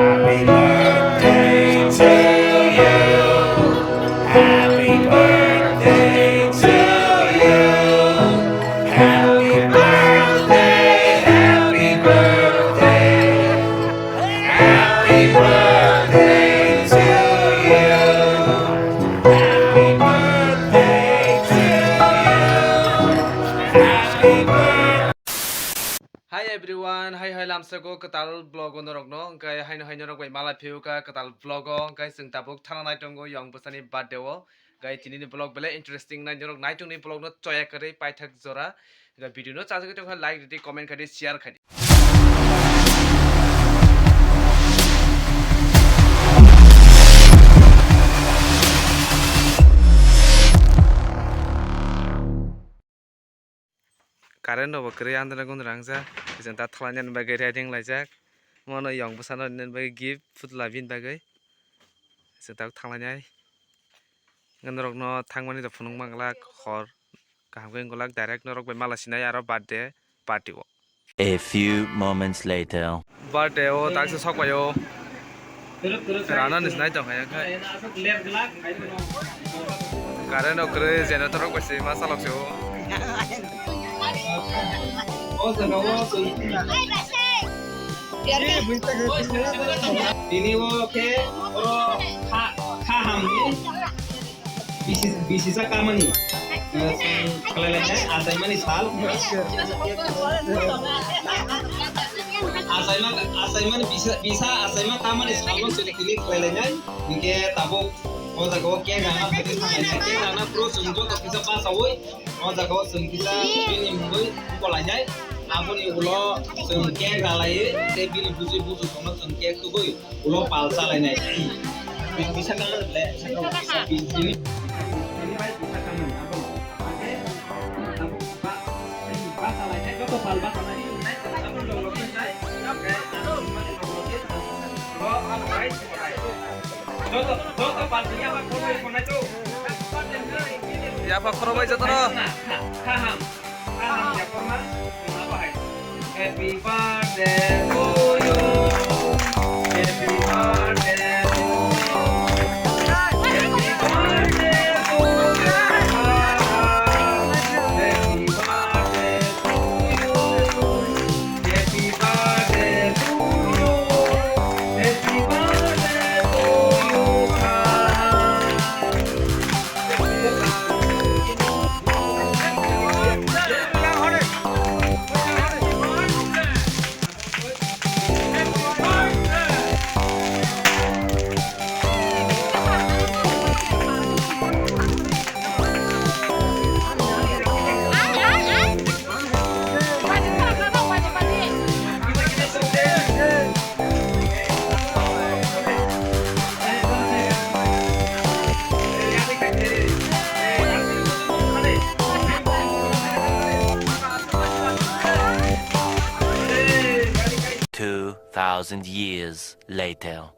Happy birthday to you. Happy birthday to you. Happy birthday, happy birthday. Happy birthday to you. Happy birthday to you. Happy birthday. Hi everyone, hi Lamsogo ketal vlog norokno engkai haino norok bai mala phiuka ketal vlogo engkai sing tabuk thana nai tongo yong bosani birthday o gai tinini vlog bele interesting nai norok nai tongni vlog no choya kare paithak jora gai video no chajak to like di comment khadi share khadi karen no bakri andana gun rangja jeng ta thlanian bagai riding laijak mono yong bosano nen bagai gift futla bin bagai jeng ta thlaniai norok no thangmani to phunung manglak hor kaham kai golak direct norok bai mala sinai aro birthday party o. A few moments later. Birthday o taksa sokbai o rana nisnai tong hai khai karen no kre generator ko se ma salok se o ini wo ke khaham bisisa kamani kelelenya asai mani sal asai mani bisa asai mani kamani sal no sile kili kelelenya nike tabuk o jago ke gana bagi sangai ke gana pro sungjo to bisa pas awoi o jago sung bisa ini mungoi kolanyai আপনি উলো সংকে গালাই তে বিনি বুজি বুজি কোন সংকে তো গই উলো পাল চালাই নাই bisa kan le ini baik bisa kan apa pas salai নাই তো পাল বা salai নাই আপনি লোক লোক নাই oke anu mani লোক লোক lo al baik to pas dia apa kono itu ya apa khoro bai jatoro kaham ya formal Happy birthday to you. Happy birthday to you. Happy birthday to you. Happy birthday to you. Happy birthday to you. Happy birthday to you. Thousand years later.